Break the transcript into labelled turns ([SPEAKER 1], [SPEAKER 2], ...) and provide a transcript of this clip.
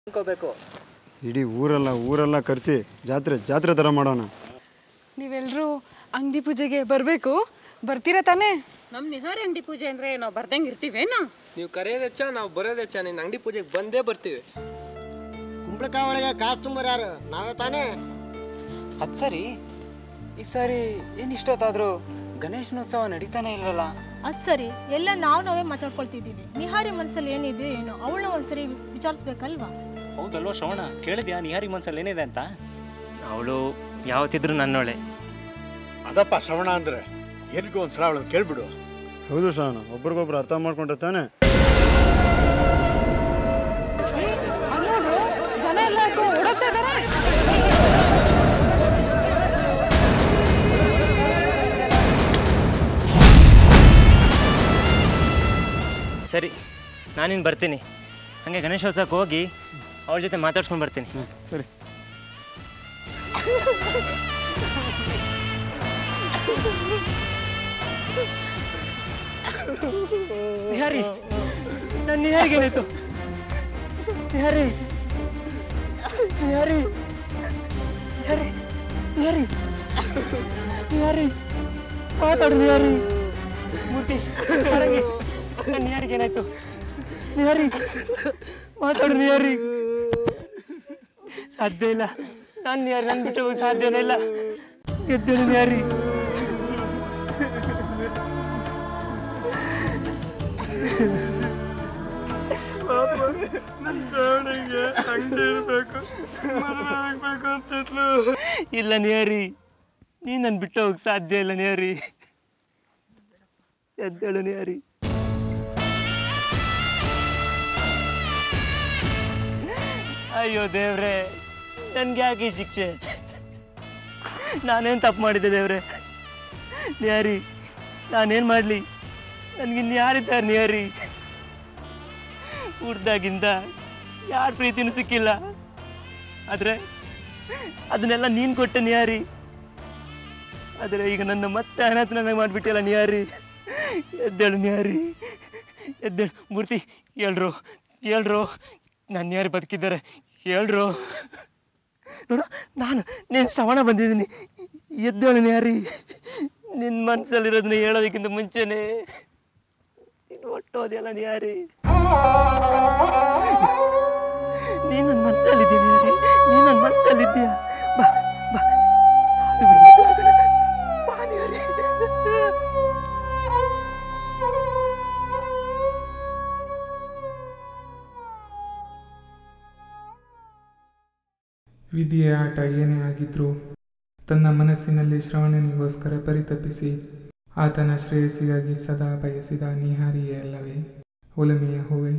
[SPEAKER 1] ಅನ್ಕೋಬೇಕು.
[SPEAKER 2] ಇಡೀ ಊರೆಲ್ಲ ಕರೆಸಿ ಜಾತ್ರೆ ಥರ ಮಾಡೋಣ.
[SPEAKER 3] ನೀವೆಲ್ಲರೂ ಅಂಗಡಿ ಪೂಜೆಗೆ ಬರಬೇಕು, ಬರ್ತೀರಾ ತಾನೇ?
[SPEAKER 4] ನಮ್ಮ ನಿಹಾರಿ ಅಂಗಡಿ ಪೂಜೆ ಅಂದರೆ ನಾವು ಬರ್ದಂಗೆ ಇರ್ತೀವೇನೋ?
[SPEAKER 1] ನೀವು ಕರೆಯೋದೆಚ್ಚ, ನಾವು ಬರೋದೆಚ್ಚ. ನಿನ್ನ ಅಂಗಡಿ ಪೂಜೆಗೆ ಬಂದೇ ಬರ್ತೀವಿ.
[SPEAKER 5] ಕುಂಬಳಕಾಯಿ ಒಳಗೆ ಕಾಸು ತುಂಬರು ಯಾರು? ನಾವೇ ತಾನೇ?
[SPEAKER 6] ಅದು ಸರಿ, ಈ ಸಾರಿ ಏನು ಇಷ್ಟೊತ್ತಾದರೂ ಗಣೇಶನೋತ್ಸವ ನಡೀತಾನೆ ಇಲ್ವಲ್ಲ?
[SPEAKER 7] ಅದು ಸರಿ, ಎಲ್ಲ ನಾವೇ ಮಾತಾಡ್ಕೊಳ್ತಿದ್ದೀವಿ. ನಿಹಾರಿ ಮನಸ್ಸಲ್ಲಿ ಏನಿದೆ ಏನೋ ಅವಳನ್ನ ಒಂದ್ಸರಿ ವಿಚಾರಿಸ್ಬೇಕಲ್ವಾ?
[SPEAKER 8] ಹೌದಲ್ವ ಶ್ರವಣ, ಕೇಳಿದ್ಯಾ ನಿಹಾರಿ ಮನಸ್ಸಲ್ಲಿ ಏನಿದೆ ಅಂತ? ಅವಳು ಯಾವತ್ತಿದ್ರು ನನ್ನೋಳೆ.
[SPEAKER 9] ಅದಪ್ಪ ಶ್ರವಣ ಅಂದರೆ ಏನಕ್ಕೂ ಒಂದ್ಸಲ ಅವಳನ್ನು ಕೇಳ್ಬಿಡು.
[SPEAKER 2] ಹೌದು ಶ್ರವಣ, ಒಬ್ರಿಗೊಬ್ರು ಅರ್ಥ ಮಾಡ್ಕೊಂಡ್ರೆ ತಾನೆ.
[SPEAKER 3] ಅಲ್ಲೋಡ್ರು, ಜನ ಎಲ್ಲ ಓಡೋಗ್ತಾ ಇದ್ದಾರೆ.
[SPEAKER 8] ಸರಿ, ನಾನಿನ್ನು ಬರ್ತೀನಿ. ಹಾಗೆ ಗಣೇಶೋತ್ಸವಕ್ಕೆ ಹೋಗಿ ಅವಳ ಜೊತೆ ಮಾತಾಡ್ಸ್ಕೊಂಡು ಬರ್ತೀನಿ.
[SPEAKER 2] ಸರಿ.
[SPEAKER 8] ನಿಹಾರಿ, ನನ್ನ ನಿಹಾರಿಗೆ ಏನಾಯ್ತು? ನಿಹಾರಿ ನಿಹಾರಿ ನಿಹಾರಿ ನಿಹಾರಿ ನಿಹಾರಿ ಮಾತಾಡು ನಿಹಾರಿ. ಮೂರ್ತಿ, ನನ್ನ ನಿಹಾರಿಗೆ ಏನಾಯ್ತು? ನಿಹಾರಿ ಮಾತಾಡು ನಿಹಾರಿ. ಸಾಧ್ಯ ಇಲ್ಲ, ನಾನು ನಿಹಾರಿ ನನ್ನ ಬಿಟ್ಟು ಹೋಗಿ ಸಾಧ್ಯನೇ ಇಲ್ಲ. ಗೆದ್ದೇಳು ನಿಹಾರಿ. ಇಲ್ಲ ನಿಹಾರಿ, ನೀ ನನ್ನ ಬಿಟ್ಟು ಹೋಗಿ ಸಾಧ್ಯ ಇಲ್ಲ ನಿಹಾರಿ. ಎದ್ದೇಳು ನಿಹಾರಿ. ಅಯ್ಯೋ ದೇವ್ರೆ, ನನ್ಗೆ ಯಾಕೆ ಈ ಶಿಕ್ಷೆ? ನಾನೇನು ತಪ್ಪು ಮಾಡಿದ್ದೆ ದೇವ್ರೆ? ನಿಹಾರಿ, ನಾನೇನು ಮಾಡಲಿ? ನನಗಿನ್ನು ಯಾರಿದ್ದಾರೆ ನಿಹಾರಿ? ಹುಡ್ದಾಗಿಂದ ಯಾರ ಪ್ರೀತಿನೂ ಸಿಕ್ಕಿಲ್ಲ, ಆದರೆ ಅದನ್ನೆಲ್ಲ ನೀನು ಕೊಟ್ಟೆ ನಿಹಾರಿ. ಆದರೆ ಈಗ ನನ್ನ ಮತ್ತೆ ಅನಾಥ ನನಗೆ ಮಾಡಿಬಿಟ್ಟಿಲ್ಲ ನಿಹಾರಿ. ಎದ್ದೇಳು ನಿಹಾರಿ, ಎದ್ದೇಳು. ಮೂರ್ತಿ, ಹೇಳ್ರು ನನ್ನ ನಿಹಾರಿ ಬದುಕಿದ್ದಾರೆ, ಹೇಳ್ರು. ನೋಡು, ನೀನು ಶ್ರವಣ ಬಂದಿದ್ದೀನಿ. ಎದ್ದೇಳು ನಿಹಾರಿ. ನಿನ್ನ ಮನಸ್ಸಲ್ಲಿರೋದನ್ನ ಹೇಳೋದಕ್ಕಿಂತ ಮುಂಚೆನೇ ನೀನು ಹೊಟ್ಟೋದೆಯಲ್ಲ ನಿಹಾರಿ. ನೀನು ನನ್ನ ಮನಸ್ಸಲ್ಲಿದ್ದೀಯ ನಿಹಾರಿ, ನೀನು ನನ್ನ ಮನಸ್ಸಲ್ಲಿದ್ದೀಯ. ಬಾ ಬಾ ಬಾ ನಿಹಾರಿ.
[SPEAKER 10] ವಿಧಿಯ ಆಟ ಏನೇ ಆಗಿದ್ರೂ ತನ್ನ ಮನಸ್ಸಿನಲ್ಲಿ ಶ್ರವಣನಿಗೋಸ್ಕರ ಪರಿತಪಿಸಿ ಆತನ ಶ್ರೇಯಸ್ಸಿಗಾಗಿ ಸದಾ ಬಯಸಿದ ನಿಹಾರಿಯೇ ಅಲ್ಲವೇ ಒಲುಮೆಯ ಹೂವೆ?